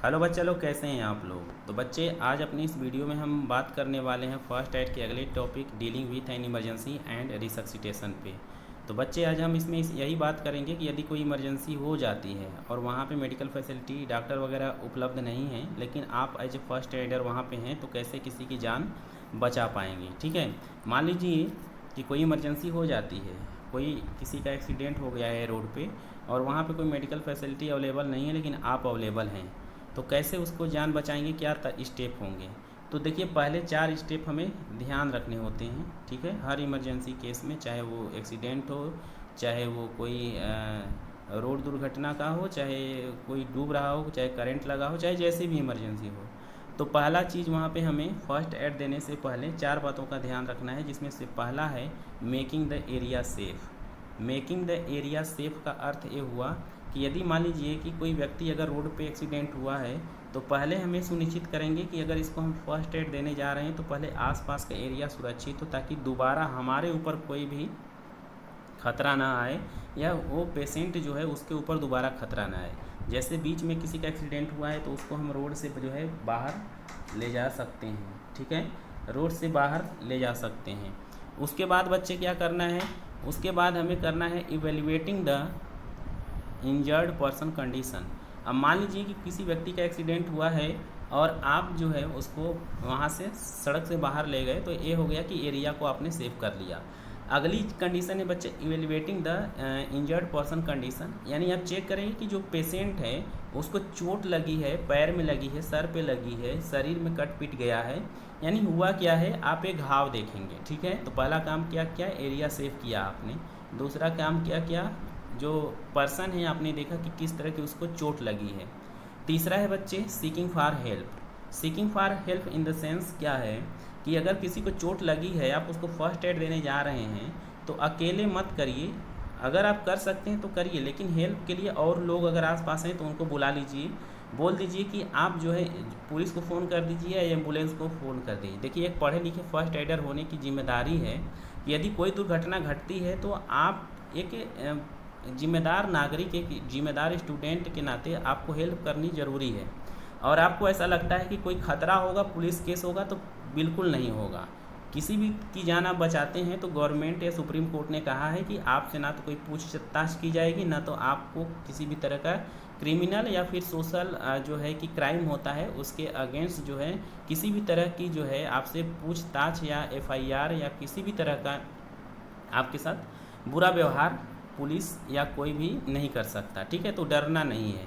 Hello बच्चे लोग, कैसे हैं आप लोग। तो बच्चे आज अपनी इस वीडियो में हम बात करने वाले हैं फर्स्ट एड के अगले topic dealing with an emergency and resuscitation पे। तो बच्चे आज हम इसमें यही बात करेंगे कि यदि कोई इमरजेंसी हो जाती है और वहाँ पे मेडिकल फैसिलिटी डॉक्टर वगैरह उपलब्ध नहीं है, लेकिन आप एज ए फर्स्ट एडर वहाँ पे हैं, तो कैसे किसी की जान बचा पाएंगे। ठीक है, मान लीजिए कि कोई इमरजेंसी हो जाती है, कोई किसी का एक्सीडेंट हो गया है रोड पे और वहाँ पे कोई मेडिकल फैसिलिटी अवेलेबल नहीं है, लेकिन आप अवेलेबल हैं, तो कैसे उसको जान बचाएंगे, क्या स्टेप होंगे। तो देखिए, पहले 4 स्टेप हमें ध्यान रखने होते हैं। ठीक है, हर इमरजेंसी केस में, चाहे वो एक्सीडेंट हो, चाहे वो कोई रोड दुर्घटना का हो, चाहे कोई डूब रहा हो, चाहे करंट लगा हो, चाहे जैसी भी इमरजेंसी हो। तो पहला चीज़ वहाँ पे हमें फर्स्ट एड देने से पहले 4 बातों का ध्यान रखना है, जिसमें से पहला है making the area safe. Making the area safe का अर्थ ये हुआ कि यदि मान लीजिए कि कोई व्यक्ति अगर रोड पे एक्सीडेंट हुआ है, तो पहले हमें सुनिश्चित करेंगे कि अगर इसको हम फर्स्ट एड देने जा रहे हैं तो पहले आसपास का एरिया सुरक्षित हो, ताकि दोबारा हमारे ऊपर कोई भी खतरा ना आए या वो पेशेंट जो है उसके ऊपर दोबारा खतरा ना आए। जैसे बीच में किसी का एक्सीडेंट हुआ है तो उसको हम रोड से जो है बाहर ले जा सकते हैं। ठीक है, रोड से बाहर ले जा सकते हैं। उसके बाद बच्चे क्या करना है, उसके बाद हमें करना है evaluating the injured person condition. अब मान लीजिए कि किसी व्यक्ति का एक्सीडेंट हुआ है और आप जो है उसको वहाँ से सड़क से बाहर ले गए, तो ये हो गया कि एरिया को आपने सेव कर लिया। अगली कंडीशन है बच्चे evaluating the injured person condition, यानी आप चेक करेंगे कि जो पेशेंट है उसको चोट लगी है, पैर में लगी है, सर पे लगी है, शरीर में कट पिट गया है, यानी हुआ क्या है, आप एक घाव देखेंगे। ठीक है, तो पहला काम क्या किया, एरिया सेव किया आपने। दूसरा काम क्या किया, जो पर्सन है आपने देखा कि किस तरह की उसको चोट लगी है। तीसरा है बच्चे seeking for help. Seeking for help in the sense क्या है कि अगर किसी को चोट लगी है, आप उसको फर्स्ट एड देने जा रहे हैं, तो अकेले मत करिए। अगर आप कर सकते हैं तो करिए, लेकिन हेल्प के लिए और लोग अगर आसपास हैं तो उनको बुला लीजिए, बोल दीजिए कि आप जो है पुलिस को फ़ोन कर दीजिए या एम्बुलेंस को फ़ोन कर दीजिए। देखिए, एक पढ़े लिखे फर्स्ट एडर होने की जिम्मेदारी है कि यदि कोई दुर्घटना घटती है तो आप एक जिम्मेदार नागरिक, एक जिम्मेदार स्टूडेंट के नाते आपको हेल्प करनी ज़रूरी है। और आपको ऐसा लगता है कि कोई ख़तरा होगा, पुलिस केस होगा, तो बिल्कुल नहीं होगा। किसी भी की जान आप बचाते हैं तो गवर्नमेंट या सुप्रीम कोर्ट ने कहा है कि आपसे ना तो कोई पूछताछ की जाएगी, ना तो आपको किसी भी तरह का क्रिमिनल या फिर सोशल जो है कि क्राइम होता है उसके अगेंस्ट जो है किसी भी तरह की जो है आपसे पूछताछ या एफआईआर या किसी भी तरह का आपके साथ बुरा व्यवहार पुलिस या कोई भी नहीं कर सकता। ठीक है, तो डरना नहीं है।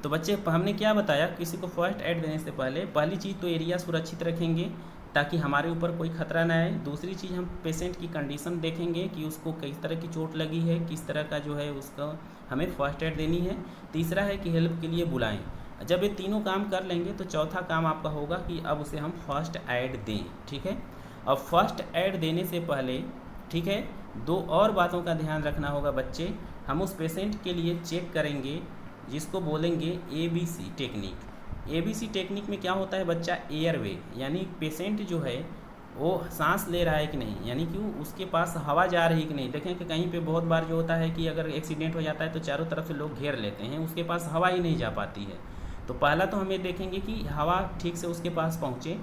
तो बच्चे, हमने क्या बताया, किसी को फर्स्ट एड देने से पहले पहली चीज़ तो एरिया सुरक्षित रखेंगे ताकि हमारे ऊपर कोई खतरा ना आए। दूसरी चीज़, हम पेशेंट की कंडीशन देखेंगे कि उसको किस तरह की चोट लगी है, किस तरह का जो है उसका हमें फर्स्ट एड देनी है। तीसरा है कि हेल्प के लिए बुलाएं। जब ये तीनों काम कर लेंगे तो चौथा काम आपका होगा कि अब उसे हम फर्स्ट एड दें। ठीक है, अब फर्स्ट एड देने से पहले, ठीक है, 2 और बातों का ध्यान रखना होगा बच्चे। हम उस पेशेंट के लिए चेक करेंगे जिसको बोलेंगे ABC टेक्निक। ABC टेक्निक में क्या होता है बच्चा, एयरवे, यानी पेशेंट जो है वो सांस ले रहा है कि नहीं, यानी कि उसके पास हवा जा रही है कि नहीं। देखें कि कहीं पे बहुत बार जो होता है कि अगर एक्सीडेंट हो जाता है तो चारों तरफ से लोग घेर लेते हैं, उसके पास हवा ही नहीं जा पाती है। तो पहला तो हमें देखेंगे कि हवा ठीक से उसके पास पहुँचे।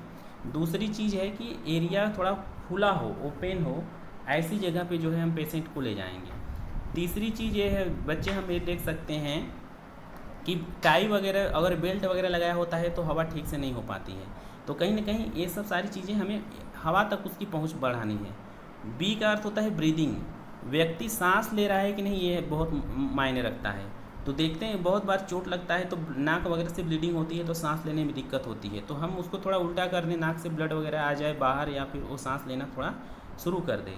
दूसरी चीज़ है कि एरिया थोड़ा खुला हो, ओपन हो, ऐसी जगह पे जो है हम पेशेंट को ले जाएंगे। तीसरी चीज़ ये है बच्चे, हम ये देख सकते हैं कि टाई वगैरह, अगर बेल्ट वगैरह लगाया होता है तो हवा ठीक से नहीं हो पाती है। तो कहीं ना कहीं ये सब सारी चीज़ें हमें हवा तक उसकी पहुंच बढ़ानी है। बी का अर्थ होता है ब्रीदिंग, व्यक्ति सांस ले रहा है कि नहीं, ये बहुत मायने रखता है। तो देखते हैं बहुत बार चोट लगता है तो नाक वगैरह से ब्लीडिंग होती है, तो सांस लेने में दिक्कत होती है, तो हम उसको थोड़ा उल्टा कर दें, नाक से ब्लड वगैरह आ जाए बाहर, या फिर वो सांस लेना थोड़ा शुरू कर दे।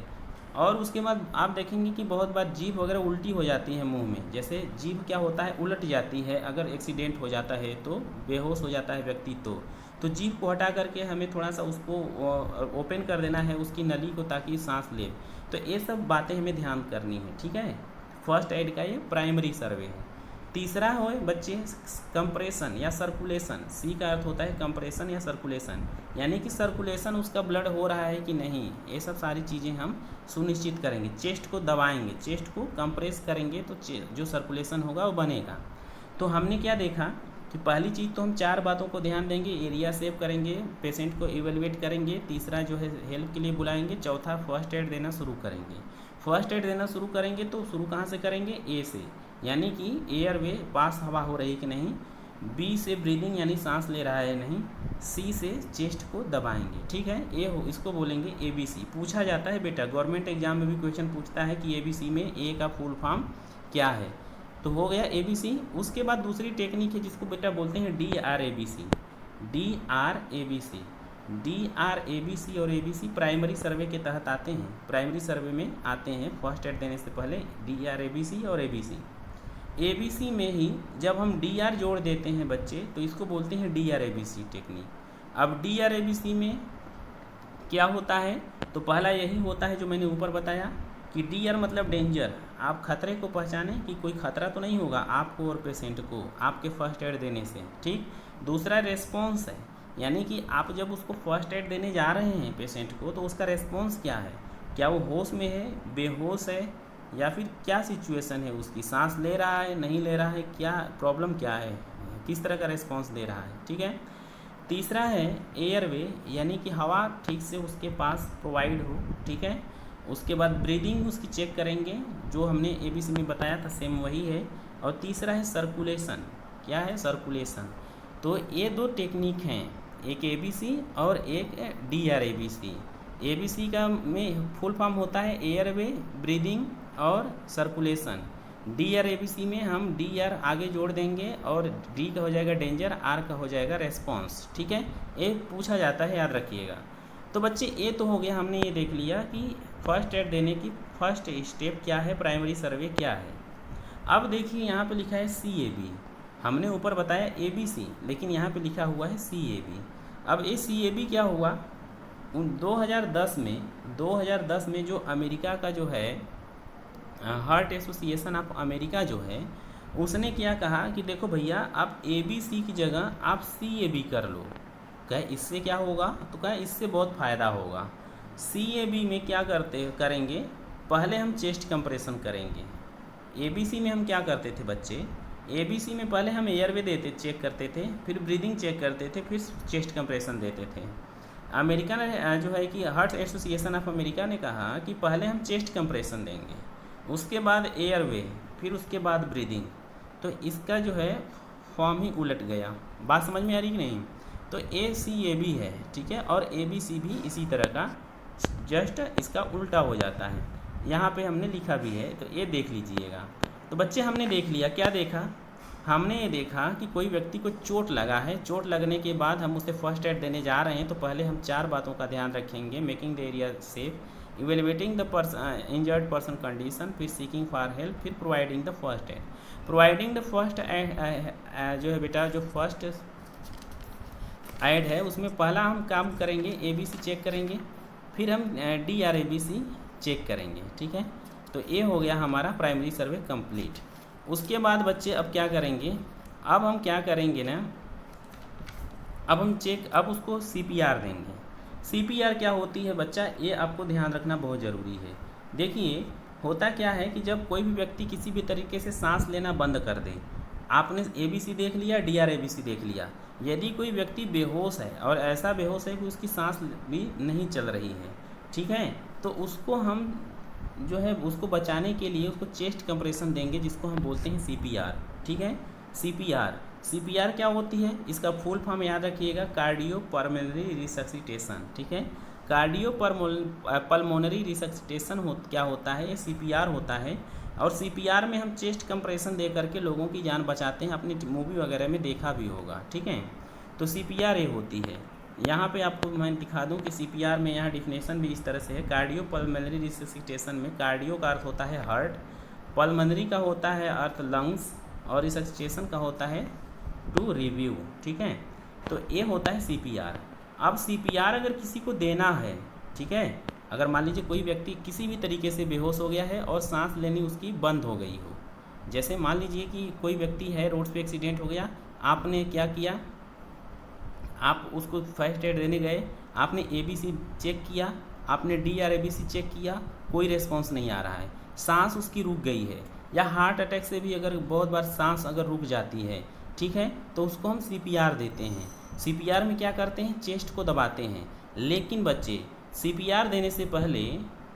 और उसके बाद आप देखेंगे कि बहुत बार जीभ वगैरह उल्टी हो जाती है मुंह में। जैसे जीभ क्या होता है, उलट जाती है, अगर एक्सीडेंट हो जाता है तो बेहोश हो जाता है व्यक्ति। तो जीभ को हटा करके हमें थोड़ा सा उसको ओपन कर देना है उसकी नली को, ताकि सांस ले। तो ये सब बातें हमें ध्यान करनी है। ठीक है, फर्स्ट एड का ये प्राइमरी सर्वे है। तीसरा हो बच्चे कंप्रेशन या सर्कुलेशन। सी का अर्थ होता है कंप्रेशन या सर्कुलेशन, यानी कि सर्कुलेशन उसका ब्लड हो रहा है कि नहीं, ये सब सारी चीज़ें हम सुनिश्चित करेंगे। चेस्ट को दबाएंगे, चेस्ट को कंप्रेस करेंगे तो जो सर्कुलेशन होगा वो बनेगा। तो हमने क्या देखा कि पहली चीज़ तो हम 4 बातों को ध्यान देंगे, एरिया सेव करेंगे, पेशेंट को इवेलुएट करेंगे, तीसरा जो है हेल्प के लिए बुलाएंगे, चौथा फर्स्ट एड देना शुरू करेंगे। फर्स्ट एड देना शुरू करेंगे तो शुरू कहाँ से करेंगे? ए से, यानी कि एयर वे पास हवा हो रही कि नहीं, बी से ब्रीदिंग यानी सांस ले रहा है नहीं, सी से चेस्ट को दबाएंगे, ठीक है। ए हो इसको बोलेंगे ABC। पूछा जाता है बेटा, गवर्नमेंट एग्जाम में भी क्वेश्चन पूछता है कि ABC में ए का फुल फॉर्म क्या है, तो हो गया ABC। उसके बाद दूसरी टेक्निक है जिसको बेटा बोलते हैं DRABC। DRABC और ABC प्राइमरी सर्वे के तहत आते हैं, प्राइमरी सर्वे में आते हैं फर्स्ट एड देने से पहले। DRABC और ABC में ही जब हम DR जोड़ देते हैं बच्चे तो इसको बोलते हैं DRABC टेक्निक। अब DRABC में क्या होता है? तो पहला यही होता है जो मैंने ऊपर बताया कि DR मतलब डेंजर, आप खतरे को पहचानें कि कोई खतरा तो नहीं होगा आपको और पेशेंट को आपके फर्स्ट एड देने से, ठीक। दूसरा रेस्पॉन्स है, यानी कि आप जब उसको फर्स्ट एड देने जा रहे हैं पेशेंट को तो उसका रेस्पॉन्स क्या है, क्या वो होश में है, बेहोश है, या फिर क्या सिचुएशन है उसकी, सांस ले रहा है, नहीं ले रहा है, क्या प्रॉब्लम क्या है, किस तरह का रेस्पॉन्स दे रहा है, ठीक है। तीसरा है एयरवे, यानी कि हवा ठीक से उसके पास प्रोवाइड हो, ठीक है। उसके बाद ब्रीदिंग उसकी चेक करेंगे, जो हमने ABC में बताया था सेम वही है। और तीसरा है सर्कुलेशन, क्या है? सर्कुलेशन। तो ये 2 टेक्निक हैं, एक ABC और एक DRABC। ABC का में फुल फॉर्म होता है एयरवे, ब्रीदिंग और सर्कुलेशन। DRABC में हम DR आगे जोड़ देंगे और D का हो जाएगा डेंजर, R का हो जाएगा रेस्पॉन्स, ठीक है। ये पूछा जाता है, याद रखिएगा। तो बच्चे ये तो हो गया, हमने ये देख लिया कि फर्स्ट एड देने की फर्स्ट स्टेप क्या है, प्राइमरी सर्वे क्या है। अब देखिए यहाँ पे लिखा है CAB, हमने ऊपर बताया ABC, लेकिन यहाँ पे लिखा हुआ है CAB। अब ये CAB क्या हुआ? 2010 में जो अमेरिका का जो है हार्ट एसोसिएशन ऑफ अमेरिका जो है, उसने क्या कहा कि देखो भैया आप ABC की जगह आप CAB कर लो। कहे इससे क्या होगा? तो कहे इससे बहुत फ़ायदा होगा। CAB में क्या करेंगे, पहले हम चेस्ट कंप्रेशन करेंगे। ABC में हम क्या करते थे बच्चे? ABC में पहले हम एयरवे चेक करते थे, फिर ब्रीदिंग चेक करते थे, फिर चेस्ट कंप्रेशन देते थे। अमेरिका ने जो है कि हार्ट एसोसिएशन ऑफ अमेरिका ने कहा कि पहले हम चेस्ट कंप्रेशन देंगे, उसके बाद एयरवे, फिर उसके बाद ब्रीदिंग। तो इसका जो है फॉर्म ही उलट गया। बात समझ में आ रही कि नहीं? तो CAB है, ठीक है, और ABC भी इसी तरह का, जस्ट इसका उल्टा हो जाता है। यहाँ पे हमने लिखा भी है, तो ये देख लीजिएगा। तो बच्चे हमने देख लिया, क्या देखा? हमने ये देखा कि कोई व्यक्ति को चोट लगा है, चोट लगने के बाद हम उसे फर्स्ट एड देने जा रहे हैं, तो पहले हम 4 बातों का ध्यान रखेंगे। Making the area safe, evaluating the injured person condition, फिर सीकिंग फॉर हेल्प, फिर providing the first aid. Providing the first aid जो है बेटा, जो फर्स्ट एड है उसमें पहला हम काम करेंगे ABC चेक करेंगे, फिर हम DRABC चेक करेंगे, ठीक है। तो ये हो गया हमारा प्राइमरी सर्वे कंप्लीट। उसके बाद बच्चे अब क्या करेंगे? अब हम क्या करेंगे ना, अब उसको CPR देंगे। CPR क्या होती है बच्चा, ये आपको ध्यान रखना बहुत ज़रूरी है। देखिए होता क्या है कि जब कोई भी व्यक्ति किसी भी तरीके से सांस लेना बंद कर दे, आपने ABC देख लिया, DRABC देख लिया, यदि कोई व्यक्ति बेहोश है और ऐसा बेहोश है कि उसकी सांस भी नहीं चल रही है, ठीक है, तो उसको हम जो है उसको बचाने के लिए उसको चेस्ट कंप्रेशन देंगे, जिसको हम बोलते हैं CPR, ठीक है। CPR क्या होती है? इसका फुल फॉर्म याद रखिएगा, कार्डियो पल्मोनरी रिसक्सिटेशन, ठीक है। कार्डियो पल्मोनरी रिसक्सिटेशन क्या होता है? ये CPR होता है। और CPR में हम चेस्ट कंप्रेशन दे करके लोगों की जान बचाते हैं, अपनी मूवी वगैरह में देखा भी होगा, ठीक है। तो CPR ये होती है। यहाँ पे आपको मैं दिखा दूँ कि CPR में यहाँ डिफिनेशन भी इस तरह से है। कार्डियो पल्मोनरी रिसक्सिटेशन में कार्डियो का अर्थ होता है हार्ट, पल्मोनरी का होता है अर्थ लंग्स, और रिसक्सिटेशन का होता है टू रिव्यू, ठीक है। तो ये होता है CPR। अब CPR अगर किसी को देना है, ठीक है, अगर मान लीजिए कोई व्यक्ति किसी भी तरीके से बेहोश हो गया है और सांस लेनी उसकी बंद हो गई हो, जैसे मान लीजिए कि कोई व्यक्ति है, रोड पे एक्सीडेंट हो गया, आपने क्या किया, आप उसको फर्स्ट एड देने गए, आपने ABC चेक किया, आपने DRABC चेक किया, कोई रेस्पॉन्स नहीं आ रहा है, सांस उसकी रुक गई है, या हार्ट अटैक से भी अगर बहुत बार सांस अगर रुक जाती है, ठीक है, तो उसको हम CPR देते हैं। CPR में क्या करते हैं, चेस्ट को दबाते हैं। लेकिन बच्चे CPR देने से पहले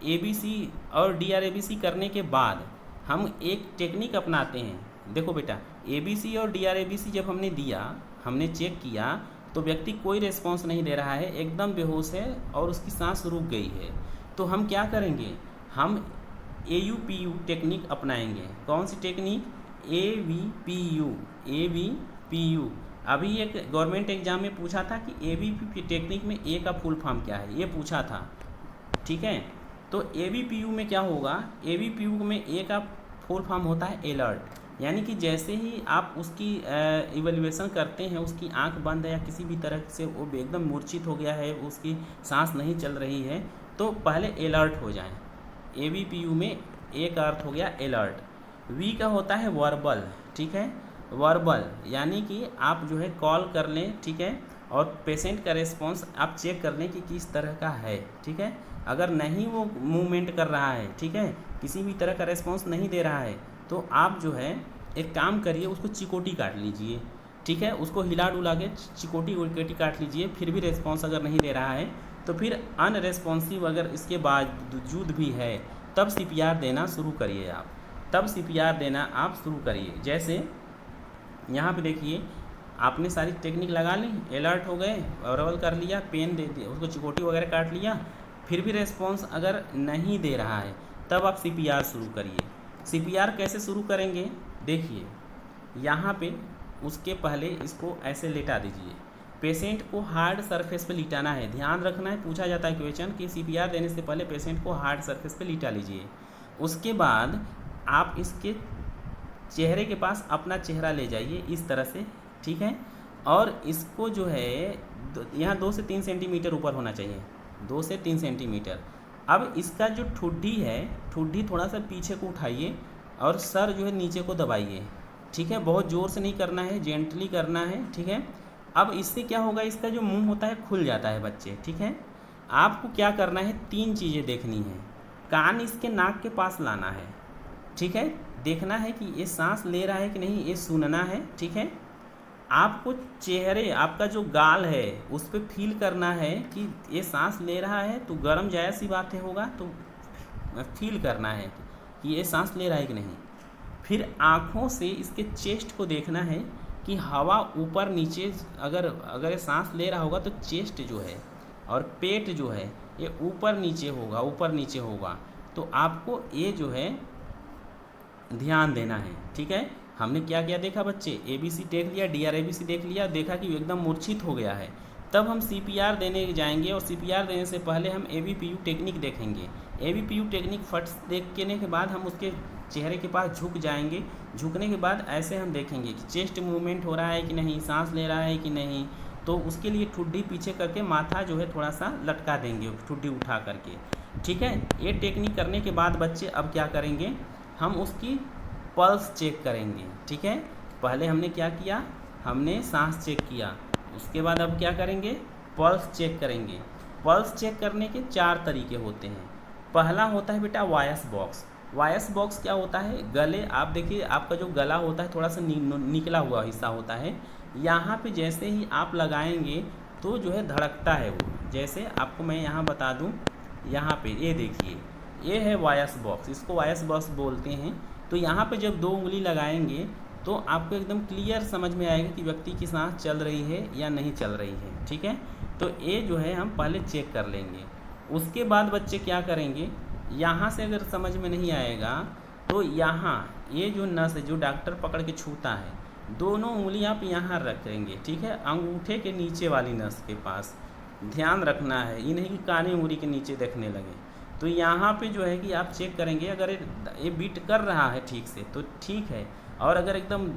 ABC और DRABC करने के बाद हम एक टेक्निक अपनाते हैं। देखो बेटा, ABC और DRABC जब हमने दिया, हमने चेक किया तो व्यक्ति कोई रिस्पॉन्स नहीं दे रहा है, एकदम बेहोश है और उसकी सांस रुक गई है। तो हम क्या करेंगे, हम AUPU टेक्निक अपनाएंगे। कौन सी टेक्निक, AVPU। अभी एक गवर्नमेंट एग्जाम में पूछा था कि AVPU टेक्निक में A का फुल फॉर्म क्या है, ये पूछा था। ठीक है, तो AVPU में क्या होगा, AVPU में A का फुल फॉर्म होता है अलर्ट। यानी कि जैसे ही आप उसकी इवैल्यूएशन करते हैं, उसकी आंख बंद है या किसी भी तरह से वो एकदम मूर्छित हो गया है, उसकी सांस नहीं चल रही है, तो पहले अलर्ट हो जाएं। AVPU में A का अर्थ हो गया अलर्ट। V का होता है वर्बल। ठीक है, वर्बल यानी कि आप जो है कॉल कर लें, ठीक है, और पेशेंट का रिस्पॉन्स आप चेक कर लें कि किस तरह का है। ठीक है, अगर नहीं वो मूवमेंट कर रहा है, ठीक है, किसी भी तरह का रिस्पॉन्स नहीं दे रहा है, तो आप जो है एक काम करिए, उसको चिकोटी काट लीजिए। ठीक है, उसको हिला डुला के चिकोटी काट लीजिए। फिर भी रिस्पॉन्स अगर नहीं दे रहा है तो फिर अनरेस्पॉन्सिव अगर इसके बावजूद भी है, तब CPR देना शुरू करिए आप, तब CPR देना आप शुरू करिए। जैसे यहाँ पे देखिए, आपने सारी टेक्निक लगा ली, अलर्ट हो गए, ऑरल कर लिया, पेन दे दिया, उसको चिकोटी वगैरह काट लिया, फिर भी रिस्पॉन्स अगर नहीं दे रहा है, तब आप CPR शुरू करिए। CPR कैसे शुरू करेंगे, देखिए यहाँ पे उसके पहले इसको ऐसे लेटा दीजिए। पेशेंट को हार्ड सरफेस पे लिटाना है, ध्यान रखना है, पूछा जाता है क्वेश्चन कि CPR देने से पहले पेशेंट को हार्ड सरफेस पे लिटा लीजिए। उसके बाद आप इसके चेहरे के पास अपना चेहरा ले जाइए इस तरह से, ठीक है, और इसको जो है यहाँ 2 से 3 सेंटीमीटर ऊपर होना चाहिए, 2 से 3 सेंटीमीटर। अब इसका जो ठुड्डी है, ठुड्डी थोड़ा सा पीछे को उठाइए और सर जो है नीचे को दबाइए। ठीक है, बहुत ज़ोर से नहीं करना है, जेंटली करना है। ठीक है, अब इससे क्या होगा, इसका जो मुंह होता है खुल जाता है बच्चे। ठीक है, आपको क्या करना है, 3 चीज़ें देखनी है। कान इसके नाक के पास लाना है, ठीक है, देखना है कि ये सांस ले रहा है कि नहीं, ये सुनना है। ठीक है, आपको चेहरे, आपका जो गाल है उस पर फील करना है कि ये सांस ले रहा है, तो गर्म जायज़ सी बात है होगा, तो फील करना है कि ये सांस ले रहा है कि नहीं। फिर आँखों से इसके चेस्ट को देखना है कि हवा ऊपर नीचे, अगर ये सांस ले रहा होगा तो चेस्ट जो है और पेट जो है ये ऊपर नीचे होगा, ऊपर नीचे होगा। तो आपको ये जो है ध्यान देना है। ठीक है, हमने क्या क्या देखा बच्चे, ABC देख लिया, DRABC देख लिया, देखा कि एकदम मूर्छित हो गया है, तब हम CPR देने जाएंगे। और CPR देने से पहले हम AVPU टेक्निक देखेंगे। AVPU टेक्निक फट देखने के बाद हम उसके चेहरे के पास झुक जाएंगे। झुकने के बाद ऐसे हम देखेंगे कि चेस्ट मूवमेंट हो रहा है कि नहीं, सांस ले रहा है कि नहीं। तो उसके लिए ठुड्डी पीछे करके माथा जो है थोड़ा सा लटका देंगे, ठुड्डी उठा करके। ठीक है, ये टेक्निक करने के बाद बच्चे अब क्या करेंगे, हम उसकी पल्स चेक करेंगे। ठीक है, पहले हमने क्या किया, हमने सांस चेक किया, उसके बाद अब क्या करेंगे, पल्स चेक करेंगे। पल्स चेक करने के 4 तरीके होते हैं। पहला होता है बेटा वॉइस बॉक्स। वॉइस बॉक्स क्या होता है, गले, आप देखिए आपका जो गला होता है थोड़ा सा निकला हुआ हिस्सा होता है, यहाँ पे जैसे ही आप लगाएंगे तो जो है धड़कता है वो। जैसे आपको मैं यहाँ बता दूँ, यहाँ पे ये देखिए, ये है वॉइस बॉक्स, इसको वॉइस बॉक्स बोलते हैं। तो यहाँ पे जब 2 उंगली लगाएंगे तो आपको एकदम क्लियर समझ में आएगा कि व्यक्ति की सांस चल रही है या नहीं चल रही है। ठीक है, तो ये जो है हम पहले चेक कर लेंगे। उसके बाद बच्चे क्या करेंगे, यहाँ से अगर समझ में नहीं आएगा तो यहाँ ये जो नस है, जो डॉक्टर पकड़ के छूता है, दोनों उंगली आप यहाँ रखेंगे। ठीक है, अंगूठे के नीचे वाली नस के पास ध्यान रखना है, ये नहीं कि कानी उंगली के नीचे देखने लगे। तो यहाँ पे जो है कि आप चेक करेंगे, अगर ये बीट कर रहा है ठीक से तो ठीक है, और अगर एकदम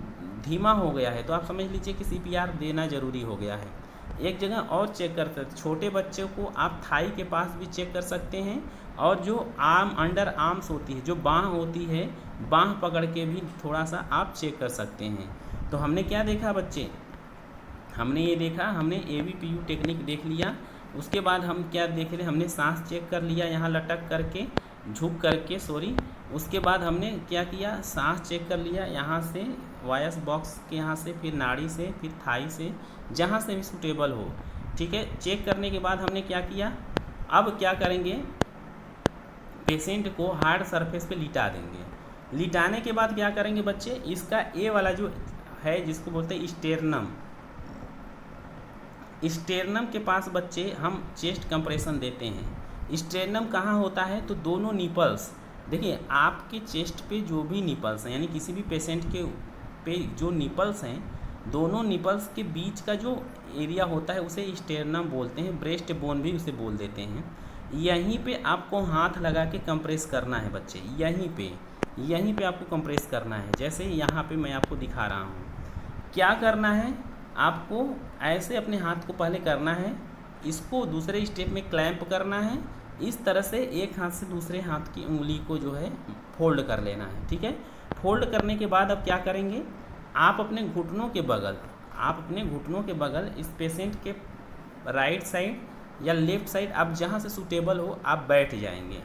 धीमा हो गया है तो आप समझ लीजिए कि CPR देना ज़रूरी हो गया है। एक जगह और चेक कर सकते, छोटे बच्चे को आप थाई के पास भी चेक कर सकते हैं, और जो आर्म, अंडर आर्म्स होती है, जो बाँह होती है, बाँह पकड़ के भी थोड़ा सा आप चेक कर सकते हैं। तो हमने क्या देखा बच्चे, हमने ये देखा, हमने AVPU टेक्निक देख लिया। उसके बाद हम क्या देख रहे, हमने सांस चेक कर लिया यहाँ लटक करके, झुक करके, उसके बाद हमने क्या किया, सांस चेक कर लिया यहाँ से, वॉयस बॉक्स के यहाँ से, फिर नाड़ी से, फिर थाई से, जहाँ से भी सूटेबल हो। ठीक है, चेक करने के बाद हमने क्या किया, अब क्या करेंगे, पेशेंट को हार्ड सरफेस पे लिटा देंगे। लिटाने के बाद क्या करेंगे बच्चे, इसका ए वाला जो है जिसको बोलते हैं स्टेरनम, स्टेरनम के पास बच्चे हम चेस्ट कंप्रेशन देते हैं। स्टेरनम कहाँ होता है, तो दोनों निपल्स, देखिए आपके चेस्ट पे जो भी निपल्स हैं, यानी किसी भी पेशेंट के पे जो निपल्स हैं, दोनों निपल्स के बीच का जो एरिया होता है उसे स्टेरनम बोलते हैं, ब्रेस्ट बोन भी उसे बोल देते हैं। यहीं पे आपको हाथ लगा के कंप्रेस करना है बच्चे, यहीं पे आपको कंप्रेस करना है। जैसे यहाँ पे मैं आपको दिखा रहा हूँ, क्या करना है, आपको ऐसे अपने हाथ को पहले करना है, इसको दूसरे स्टेप में क्लैंप करना है, इस तरह से एक हाथ से दूसरे हाथ की उंगली को जो है फोल्ड कर लेना है। ठीक है, फोल्ड करने के बाद अब क्या करेंगे, आप अपने घुटनों के बगल इस पेशेंट के राइट साइड या लेफ़्ट साइड, आप जहाँ से सूटेबल हो आप बैठ जाएंगे।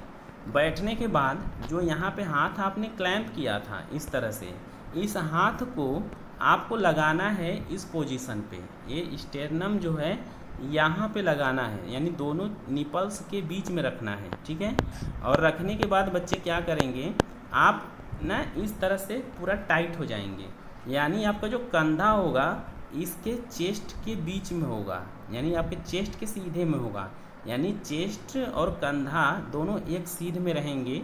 बैठने के बाद जो यहाँ पे हाथ आपने क्लैंप किया था इस तरह से, इस हाथ को आपको लगाना है इस पोजीशन पे, ये स्टेरनम जो है यहाँ पे लगाना है, यानी दोनों निपल्स के बीच में रखना है। ठीक है, और रखने के बाद बच्चे क्या करेंगे, आप ना इस तरह से पूरा टाइट हो जाएंगे, यानी आपका जो कंधा होगा इसके चेस्ट के बीच में होगा, यानी आपके चेस्ट के सीधे में होगा, यानी चेस्ट और कंधा दोनों एक सीध में रहेंगे।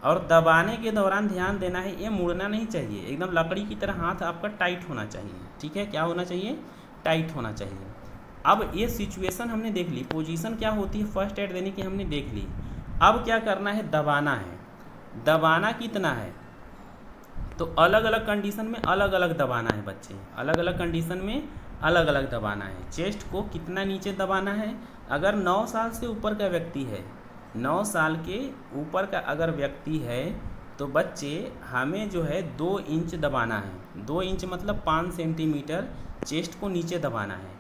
और दबाने के दौरान ध्यान देना है, ये मुड़ना नहीं चाहिए, एकदम लकड़ी की तरह हाथ आपका टाइट होना चाहिए। ठीक है, क्या होना चाहिए, टाइट होना चाहिए। अब ये सिचुएशन हमने देख ली, पोजीशन क्या होती है फर्स्ट एड देने की हमने देख ली। अब क्या करना है, दबाना है। दबाना कितना है, तो अलग अलग कंडीशन में अलग अलग दबाना है बच्चे, अलग अलग कंडीशन में अलग अलग दबाना है। चेस्ट को कितना नीचे दबाना है, अगर 9 साल से ऊपर का व्यक्ति है, 9 साल के ऊपर का अगर व्यक्ति है तो बच्चे हमें जो है 2 इंच दबाना है। 2 इंच मतलब 5 सेंटीमीटर चेस्ट को नीचे दबाना है।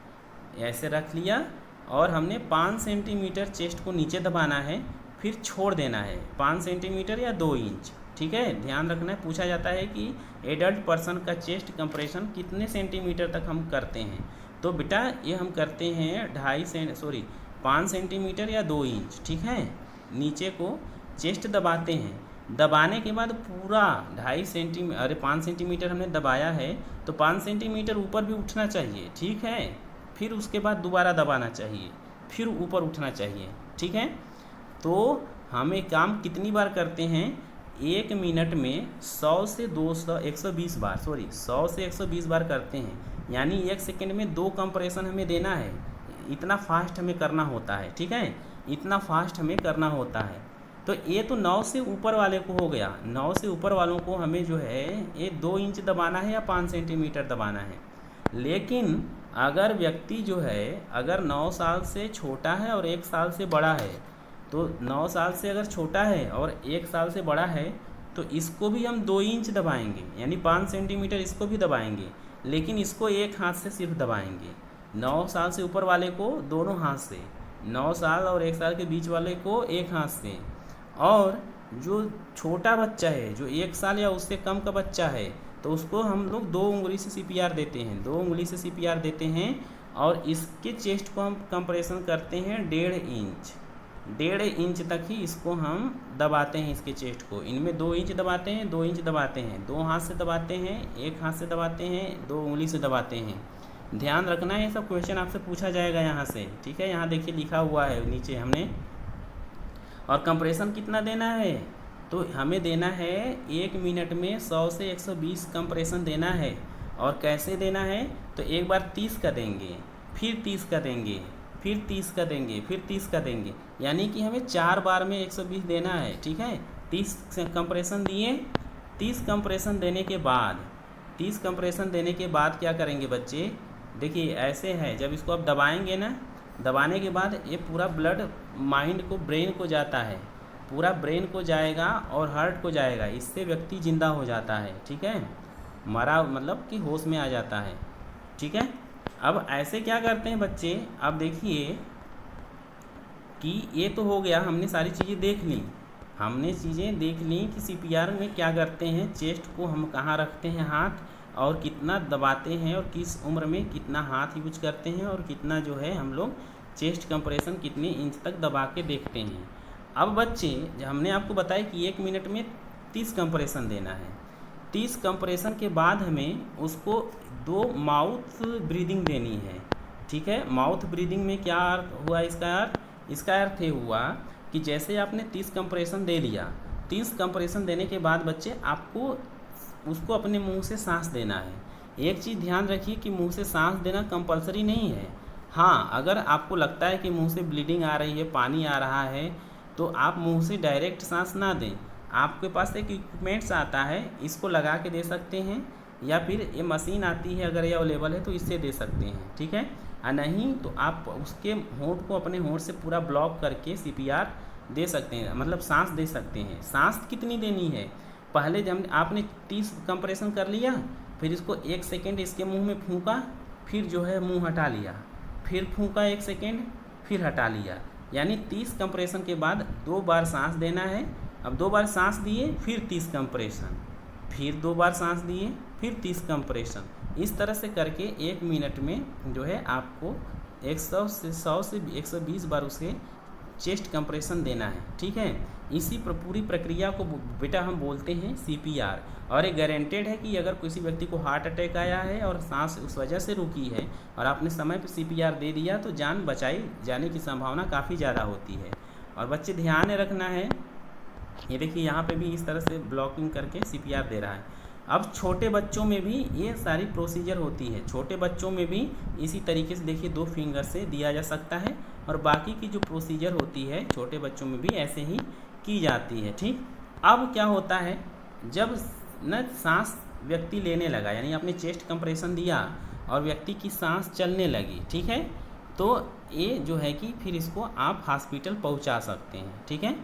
ऐसे रख लिया और हमने 5 सेंटीमीटर चेस्ट को नीचे दबाना है, फिर छोड़ देना है 5 सेंटीमीटर या 2 इंच। ठीक है, ध्यान रखना है, पूछा जाता है कि एडल्ट पर्सन का चेस्ट कंप्रेशन कितने सेंटीमीटर तक हम करते हैं, तो बेटा ये हम करते हैं 5 सेंटीमीटर या 2 इंच। ठीक है, नीचे को चेस्ट दबाते हैं, दबाने के बाद पूरा 5 सेंटीमीटर हमने दबाया है तो 5 सेंटीमीटर ऊपर भी उठना चाहिए। ठीक है, फिर उसके बाद दोबारा दबाना चाहिए, फिर ऊपर उठना चाहिए। ठीक है, तो हम एक काम कितनी बार करते हैं, 1 मिनट में 100 से 120 बार 100 से 120 बार करते हैं, यानी 1 सेकेंड में 2 कंप्रेशन हमें देना है, इतना फास्ट हमें करना होता है। ठीक है, इतना फास्ट हमें करना होता है। तो ये तो 9 से ऊपर वाले को हो गया, 9 से ऊपर वालों को हमें जो है ये 2 इंच दबाना है या 5 सेंटीमीटर दबाना है। लेकिन अगर व्यक्ति जो है अगर 9 साल से छोटा है और 1 साल से बड़ा है, तो 9 साल से अगर छोटा है और 1 साल से बड़ा है तो इसको भी हम 2 इंच दबाएंगे, यानी 5 सेंटीमीटर इसको भी दबाएंगे, लेकिन इसको एक हाथ से सिर्फ दबाएंगे। 9 साल से ऊपर वाले को दोनों हाथ से, 9 साल और 1 साल के बीच वाले को एक हाथ से, और जो छोटा बच्चा है जो 1 साल या उससे कम का बच्चा है तो उसको हम लोग 2 उंगली से CPR देते हैं, 2 उंगली से CPR देते हैं। और इसके चेस्ट को हम कंप्रेशन करते हैं 1.5 इंच तक ही इसको हम दबाते हैं, इसके चेस्ट को। इनमें 2 इंच दबाते हैं, 2 इंच दबाते हैं, 2 हाथ से दबाते हैं, 1 हाथ से दबाते हैं, 2 उंगली से दबाते हैं। ध्यान रखना है, ये सब क्वेश्चन आपसे पूछा जाएगा यहाँ से। ठीक है, यहाँ देखिए लिखा हुआ है नीचे हमने। और कंप्रेशन कितना देना है, तो हमें देना है 1 मिनट में 100 से 120 कंप्रेशन देना है। और कैसे देना है, तो एक बार 30 का देंगे, फिर 30 का देंगे, फिर 30 का देंगे, फिर 30 का देंगे, यानी कि हमें 4 बार में 120 देना है। ठीक है, 30 कंप्रेशन दिए, 30 कंप्रेशन देने के बाद क्या करेंगे बच्चे, देखिए ऐसे है, जब इसको आप दबाएंगे ना, दबाने के बाद ये पूरा ब्लड माइंड को, ब्रेन को जाता है, पूरा ब्रेन को जाएगा और हार्ट को जाएगा, इससे व्यक्ति जिंदा हो जाता है। ठीक है, मरा मतलब कि होश में आ जाता है। ठीक है, अब ऐसे क्या करते हैं बच्चे, अब देखिए कि ये तो हो गया, हमने सारी चीज़ें देख ली। हमने चीज़ें देख ली कि सीपीआर में क्या करते हैं, चेस्ट को हम कहाँ रखते हैं हाथ, और कितना दबाते हैं, और किस उम्र में कितना हाथ यूज करते हैं, और कितना जो है हम लोग चेस्ट कंप्रेशन कितने इंच तक दबा के देखते हैं। अब बच्चे हमने आपको बताया कि 1 मिनट में 30 कंप्रेशन देना है। 30 कंप्रेशन के बाद हमें उसको 2 माउथ ब्रीदिंग देनी है। ठीक है, माउथ ब्रीदिंग में क्या अर्थ हुआ इसका अर्थ? इसका अर्थ ये हुआ कि जैसे आपने 30 कंप्रेशन दे लिया, 30 कंप्रेशन देने के बाद बच्चे आपको उसको अपने मुंह से सांस देना है। एक चीज़ ध्यान रखिए कि मुंह से सांस देना कंपलसरी नहीं है। हाँ, अगर आपको लगता है कि मुंह से ब्लीडिंग आ रही है, पानी आ रहा है, तो आप मुंह से डायरेक्ट सांस ना दें। आपके पास एक इक्विपमेंट्स आता है, इसको लगा के दे सकते हैं, या फिर ये मशीन आती है अगर ये अवेलेबल है तो इससे दे सकते हैं। ठीक है, और नहीं तो आप उसके होंठ को अपने होंठ से पूरा ब्लॉक करके सीपीआर दे सकते हैं, मतलब सांस दे सकते हैं। सांस कितनी देनी है? पहले जब आपने 30 कंप्रेशन कर लिया, फिर इसको 1 सेकेंड इसके मुंह में फूंका, फिर जो है मुंह हटा लिया, फिर फूंका 1 सेकेंड, फिर हटा लिया, यानी 30 कंप्रेशन के बाद 2 बार सांस देना है। अब 2 बार सांस दिए, फिर 30 कंप्रेशन, फिर 2 बार सांस दिए, फिर 30 कंप्रेशन। इस तरह से करके 1 मिनट में जो है आपको 100 से 120 बार उसे चेस्ट कंप्रेशन देना है। ठीक है, इसी पूरी प्रक्रिया को बेटा हम बोलते हैं सीपीआर। और ये गारंटेड है कि अगर किसी व्यक्ति को हार्ट अटैक आया है और सांस उस वजह से रुकी है और आपने समय पर सीपीआर दे दिया, तो जान बचाई जाने की संभावना काफ़ी ज़्यादा होती है। और बच्चे ध्यान रखना है, ये देखिए यहाँ पे भी इस तरह से ब्लॉकिंग करके सीपीआर दे रहा है। अब छोटे बच्चों में भी ये सारी प्रोसीजर होती है। छोटे बच्चों में भी इसी तरीके से देखिए 2 फिंगर से दिया जा सकता है, और बाकी की जो प्रोसीजर होती है छोटे बच्चों में भी ऐसे ही की जाती है। ठीक, अब क्या होता है, जब न सांस व्यक्ति लेने लगा, यानी आपने चेस्ट कंप्रेशन दिया और व्यक्ति की सांस चलने लगी, ठीक है, तो ये जो है कि फिर इसको आप हॉस्पिटल पहुंचा सकते हैं। ठीक है,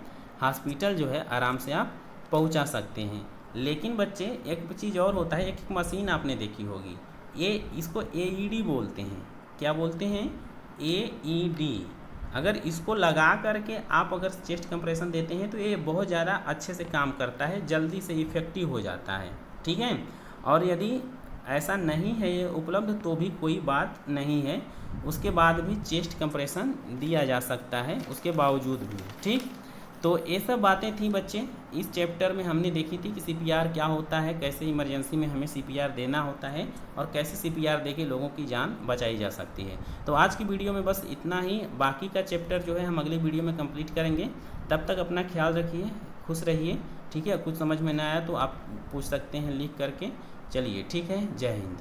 हॉस्पिटल जो है आराम से आप पहुंचा सकते हैं। लेकिन बच्चे एक चीज़ और होता है, एक मशीन आपने देखी होगी, ये इसको AED बोलते हैं। क्या बोलते हैं? AED। अगर इसको लगा करके आप अगर चेस्ट कंप्रेशन देते हैं तो ये बहुत ज़्यादा अच्छे से काम करता है, जल्दी से इफ़ेक्टिव हो जाता है। ठीक है, और यदि ऐसा नहीं है ये उपलब्ध तो भी कोई बात नहीं है, उसके बाद भी चेस्ट कंप्रेशन दिया जा सकता है उसके बावजूद भी। ठीक, तो ये सब बातें थी बच्चे, इस चैप्टर में हमने देखी थी कि सीपीआर क्या होता है, कैसे इमरजेंसी में हमें सीपीआर देना होता है, और कैसे सीपीआर देके लोगों की जान बचाई जा सकती है। तो आज की वीडियो में बस इतना ही, बाकी का चैप्टर जो है हम अगली वीडियो में कंप्लीट करेंगे। तब तक अपना ख्याल रखिए, खुश रहिए। ठीक है, कुछ समझ में ना आया तो आप पूछ सकते हैं लिख करके। चलिए ठीक है, जय हिंद।